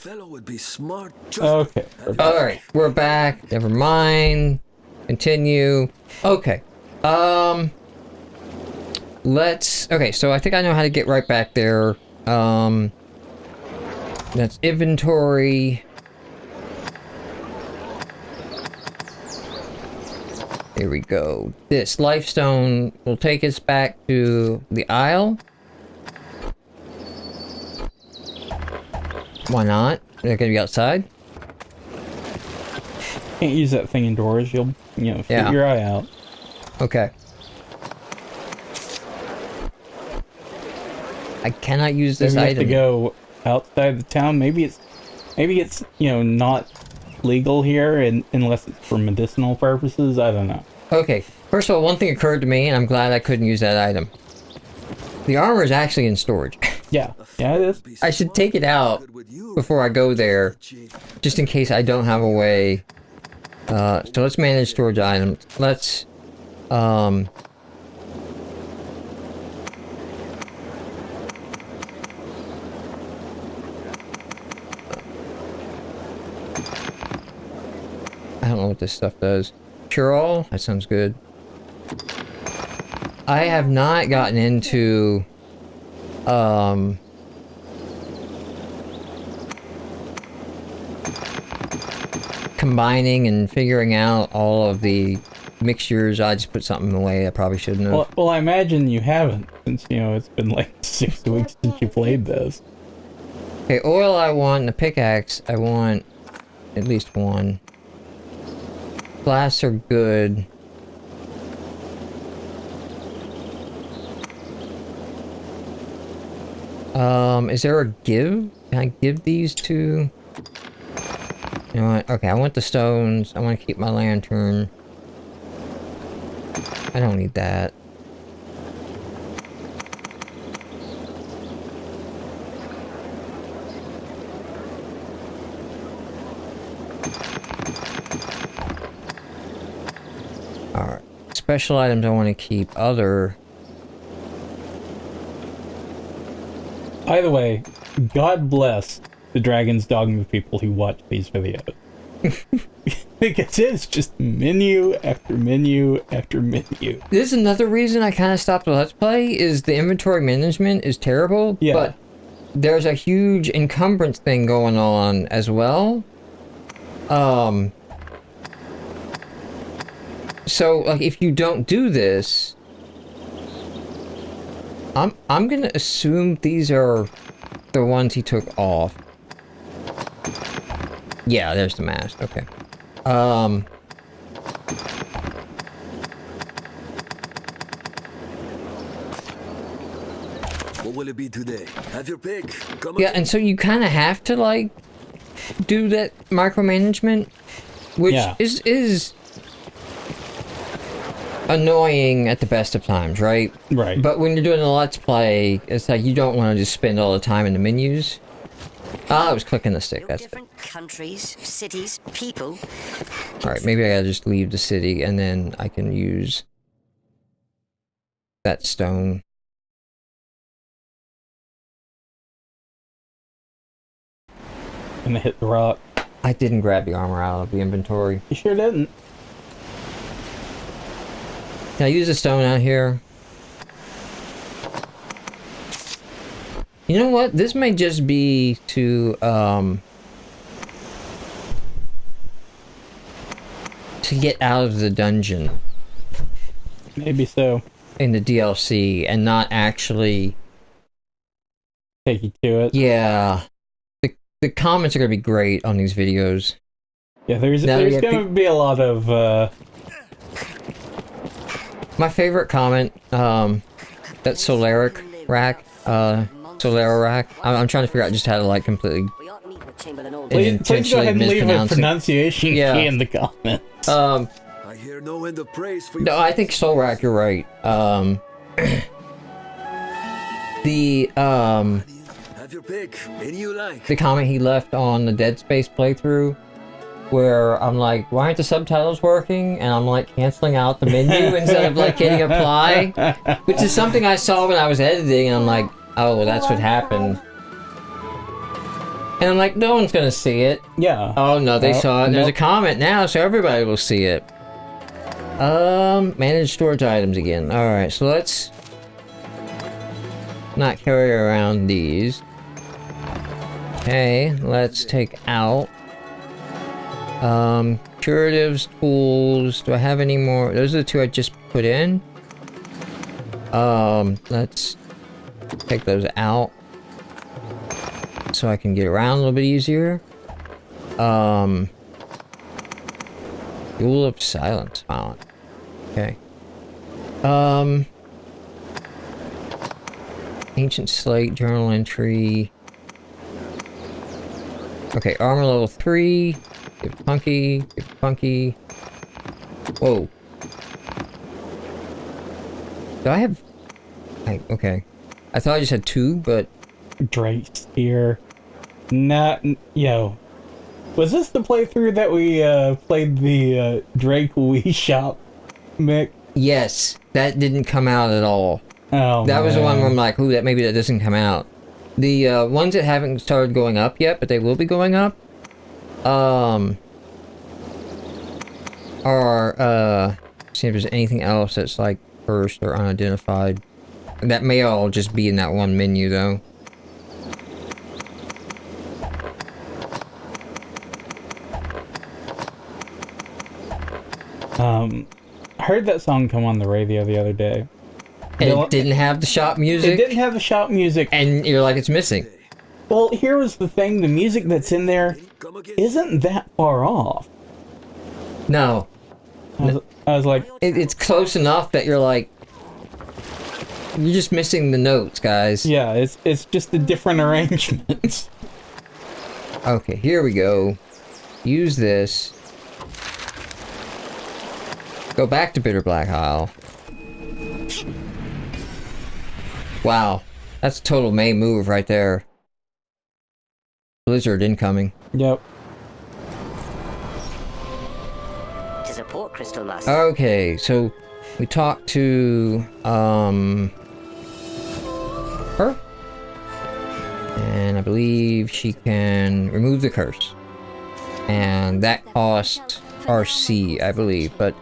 fellow would be smart. Okay. Alright, we're back. Never mind. Continue. Okay. Okay, so I think I know how to get right back there. That's inventory. Here we go. This life stone will take us back to the Isle. Why not? They're gonna be outside. Can't use that thing indoors. You'll, shoot your eye out. Okay. I cannot use this Maybe you item. have to go outside the town. Maybe it's not legal here, unless it's for medicinal purposes. I don't know. Okay. First of all, one thing occurred to me, and I'm glad I couldn't use that item. The armor is actually in storage. Yeah, it is. I should take it out before I go there, just in case I don't have a way. So let's manage storage items. Let's, I don't know what this stuff does. Cure all? That sounds good. I have not gotten into, combining and figuring out all of the mixtures. I just put something away I probably shouldn't have. Well, I imagine you haven't, since, it's been like 6 weeks since you played this. Okay, oil I want, and a pickaxe I want at least one. Glass are good. Is there a give? Can I give these to... You know what? Okay, I want the stones. I want to keep my lantern. I don't need that. Alright. Special items I want to keep. Other... By the way, God bless the Dragon's Dogma people who watch these videos. Because it's just menu after menu after menu. This is another reason I kind of stopped the Let's Play, is the inventory management is terrible, yeah. But there's a huge encumbrance thing going on as well. So, like, if you don't do this... I'm gonna assume these are the ones he took off. Yeah, there's the mask. Okay. What will it be today? Have your pick. Come Yeah, and so you kind of have to, like, do that micromanagement, which is annoying at the best of times, right? Right. But when you're doing a Let's Play, it's like you don't want to just spend all the time in the menus. Ah, I was clicking the stick. That's different countries, cities, people. Alright, maybe I gotta just leave the city and then I can use that stone. Gonna hit the rock. I didn't grab the armor out of the inventory. You sure didn't. Can I use the stone out here? You know what? This may just be to get out of the dungeon. Maybe so. In the DLC, and not actually... Take you to it. Yeah. The comments are gonna be great on these videos. Yeah, there's gonna be a lot of, My favorite comment, that Solaric rack, Solera rack. I'm trying to figure out just how to, like, completely... Please go ahead and leave a pronunciation key in the comments. I hear no end of praise for you. No, I think Solrak, you're right. Have your pick. Any you like. The comment he left on the Dead Space playthrough, where I'm like, why aren't the subtitles working? And I'm like canceling out the menu instead of like hitting apply, which is something I saw when I was editing, and I'm like, oh, that's what happened. And I'm like, no one's gonna see it. Yeah. Oh no, they saw it. There's a nope. comment now, so everybody will see it. Manage storage items again. Alright, so let's not carry around these. Okay, let's take out curatives, tools. Do I have any more? Those are the two I just put in. Let's take those out so I can get around a little bit easier. Jewel of Silence found. Okay. Ancient Slate, journal entry. Okay, armor level 3. Give Punky. Give Punky. Whoa. Do I have... okay. I thought I just had 2, but... Drake's here. Yo. Was this the playthrough that we played the Drake Wii Shop, Mick? Yes. That didn't come out at all. Oh, that was the one man. where I'm like, ooh, maybe that doesn't come out. The ones that haven't started going up yet, but they will be going up, are, see if there's anything else that's like cursed or unidentified. That may all just be in that one menu, though. I heard that song come on the radio the other day. And it didn't have the shop music? It didn't have the shop music. And you're like, it's missing. Well, here was the thing. The music that's in there isn't that far off. No. I was like... It's close enough that you're like... You're just missing the notes, guys. Yeah, it's just a different arrangement. Okay, here we go. Use this. Go back to Bitter Black Isle. Wow. That's a total May move right there. Blizzard incoming. Yep. To support Crystal Master. Okay, so we talked to her. And I believe she can remove the curse. And that cost RC, I believe, but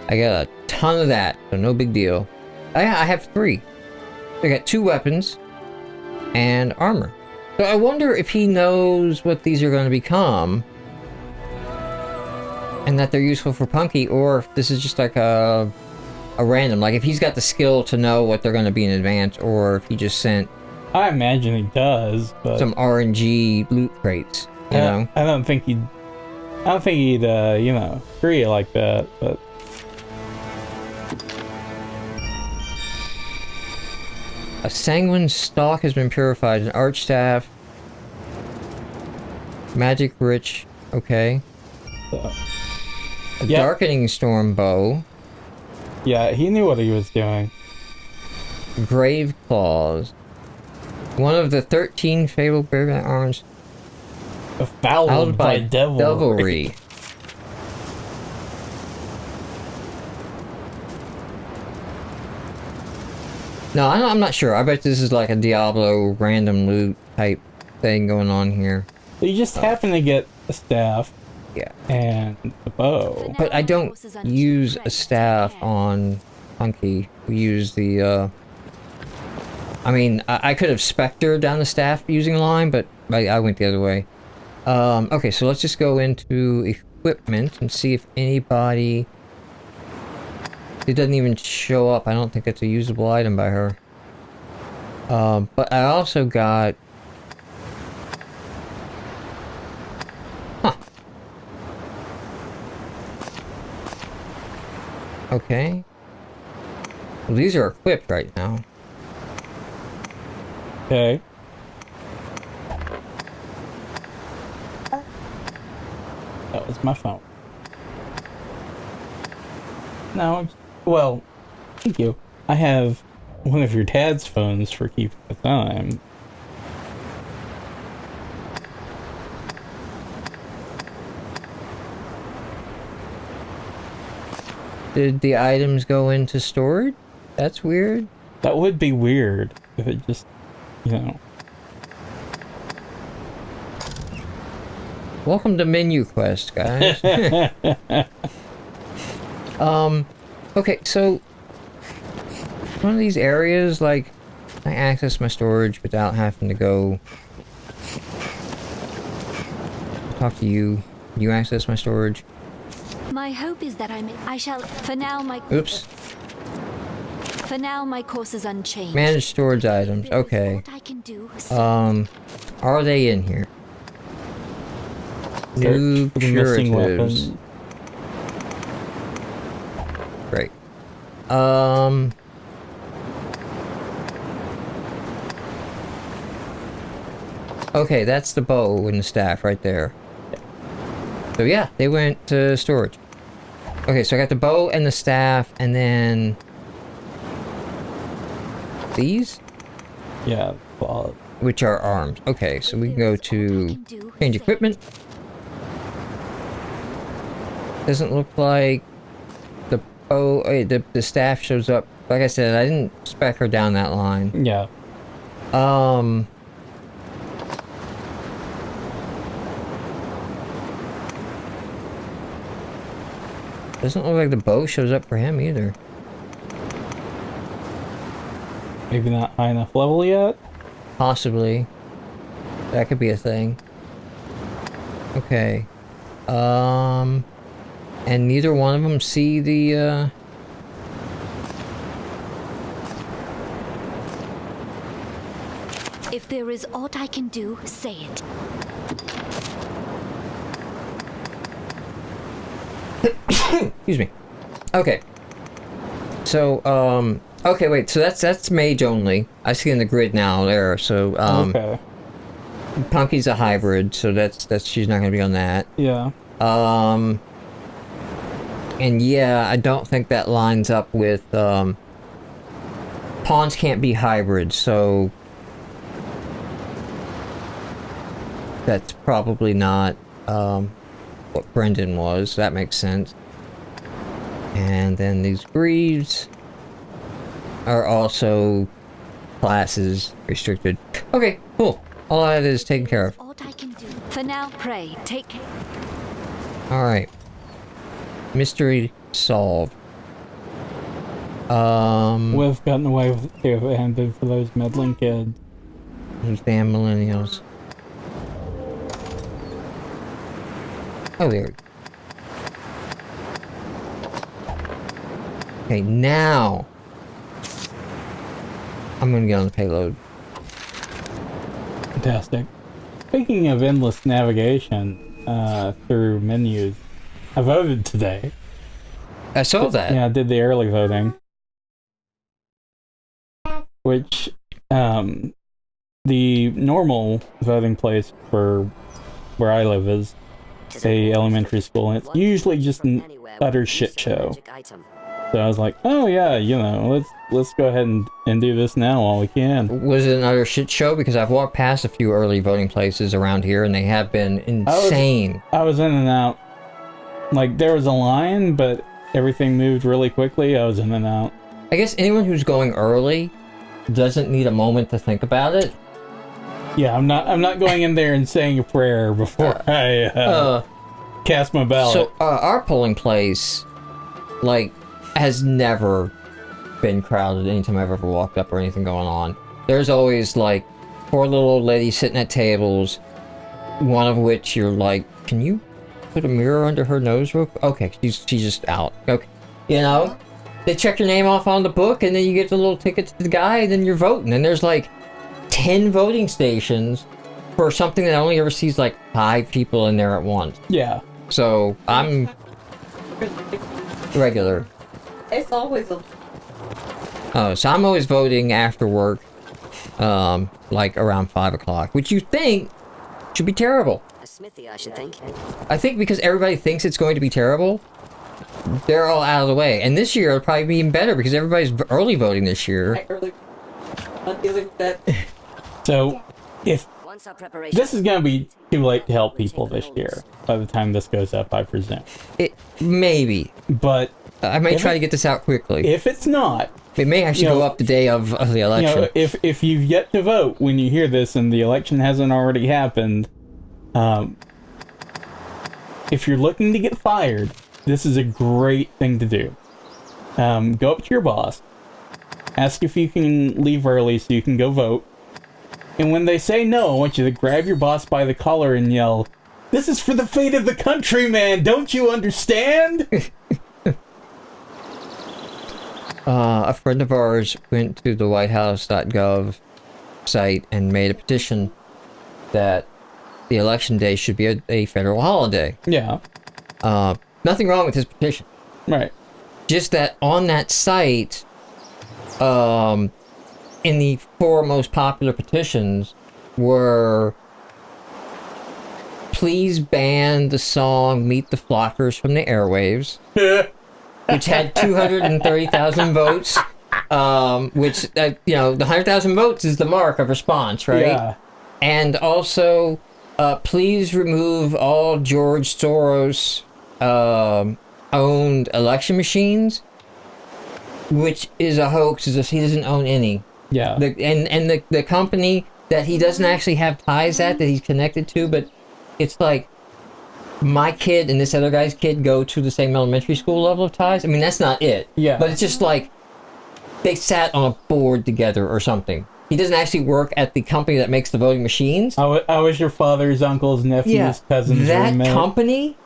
I got a ton of that, so no big deal. I have 3. I got 2 weapons and armor. So I wonder if he knows what these are going to become and that they're useful for Punky, or if this is just like a random, like if he's got the skill to know what they're going to be in advance, or if he just sent I imagine he does, but some RNG loot crates, you know? I don't think he'd you know, free it like that, but A sanguine stalk has been purified. An arch staff. Magic rich. Okay. A Yep. darkening storm bow. yeah, he knew what he was doing. Grave claws. One of the 13 fatal barbarian arms Fouled held by by devilry. devilry. No, I'm not sure. I bet this is like a Diablo random loot type thing going on here. You just happen to get a staff Yeah. and the bow. But I don't use a staff on Punky. We use the, I mean, I could have spectered down the staff using a line, but I went the other way. Okay, so let's just go into equipment and see if anybody... It doesn't even show up. I don't think it's a usable item by her. But I also got... Huh. Okay. Well, these are equipped right now. Okay. That was my phone. No, well, thank you. I have one of your dad's phones for keeping the time. Did the items go into storage? That's weird. That would be weird if it just, you know. Welcome to Menu Quest, guys. Okay, so one of these areas, like, I access my storage without having to go talk to you. You access my storage. My hope is that I shall. For now, my. Oops. For now, my course is unchanged. Manage storage items. Okay. What I can do. Are they in here? New Missing curatives. weapons. Great. Okay, that's the bow and the staff right there. So yeah, they went to storage. Okay, so I got the bow and the staff, and then these, Yeah, well, which are arms. Okay, so we can go to change equipment. Doesn't look like the bow. The staff shows up. Like I said, I didn't spec her down that line. yeah. Doesn't look like the bow shows up for him either. Maybe not high enough level yet? Possibly. That could be a thing. Okay. And neither one of them see the, If there is aught I can do, say it. Excuse me. Okay. So, okay, wait, so that's mage only. I see in the grid now there, so, Okay. Punky's a hybrid, so that's she's not gonna be on that. Yeah. And yeah, I don't think that lines up with, pawns can't be hybrids, so that's probably not, what Brendan was. That makes sense. And then these greaves are also classes restricted. Okay, cool. All that is taken care of. Aught I can do. For now, pray, take care. Alright. Mystery solved. Would have gotten away with it too if it hadn't been for those meddling kids. These damn millennials. Oh, there we go. Okay, now I'm gonna get on the payload. Fantastic. Speaking of endless navigation through menus, I voted today. I saw that. Yeah, I did the early voting. Which, the normal voting place for where I live is a elementary school, and it's usually just an utter shit show. So I was like, oh yeah, you know, let's go ahead and do this now while we can. Was it another shit show? Because I've walked past a few early voting places around here, and they have been insane. I was in and out. Like, there was a line, but everything moved really quickly. I was in and out. I guess anyone who's going early doesn't need a moment to think about it. Yeah, I'm not going in there and saying a prayer before I cast my ballot. So our polling place, like, has never been crowded anytime I've ever walked up or anything going on. There's always, like, 4 little old ladies sitting at tables, one of which you're like, can you put a mirror under her nose real quick? Okay, she's just out. Okay, you know? They check your name off on the book, and then you get the little ticket to the guy, and then you're voting. And there's, like, 10 voting stations for something that only ever sees, like, 5 people in there at once. Yeah. So, I'm regular. It's always a... Oh, so I'm always voting after work, like around 5 o'clock, which you think should be terrible. A smithy, I should think. I think because everybody thinks it's going to be terrible, they're all out of the way. And this year it'll probably be even better because everybody's early voting this year. I'm dealing with that. So, if Once our preparation... this is going to be too late to help people this year, by the time this goes up, I presume. It maybe. But I may If try it- to get this out quickly. if it's not, It may actually you know, go up the day of the election. you know, if you've yet to vote when you hear this and the election hasn't already happened, if you're looking to get fired, this is a great thing to do. Go up to your boss, ask if you can leave early so you can go vote, and when they say no, I want you to grab your boss by the collar and yell, "This is for the fate of the country, man! Don't you understand?" A friend of ours went to the whitehouse.gov site and made a petition that the election day should be a federal holiday. Yeah. Nothing wrong with his petition. Right. Just that on that site, in the 4 most popular petitions were, please ban the song Meet the Flockers from the airwaves, which had 230,000 votes, which, the 100,000 votes is the mark of response, right? Yeah. And also, please remove all George Soros owned election machines, which is a hoax. He doesn't own any. Yeah. The company that he doesn't actually have ties at, that he's connected to, but it's like my kid and this other guy's kid go to the same elementary school level of ties. I mean, that's not it. Yeah. But it's just like they sat on a board together or something. He doesn't actually work at the company that makes the voting machines. I was your father's uncle's nephew's cousin's that roommate. company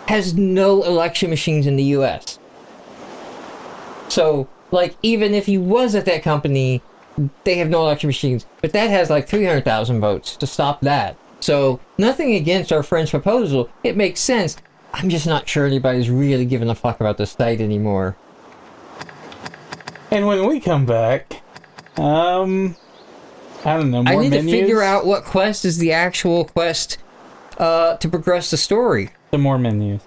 has no election machines in the U.S. So, like, even if he was at that company, they have no election machines. But that has like 300,000 votes to stop that. So, nothing against our friend's proposal. It makes sense. I'm just not sure anybody's really giving a fuck about the site anymore. And when we come back, I don't know, more I need menus? to figure out what quest is the actual quest to progress the story. Some more menus.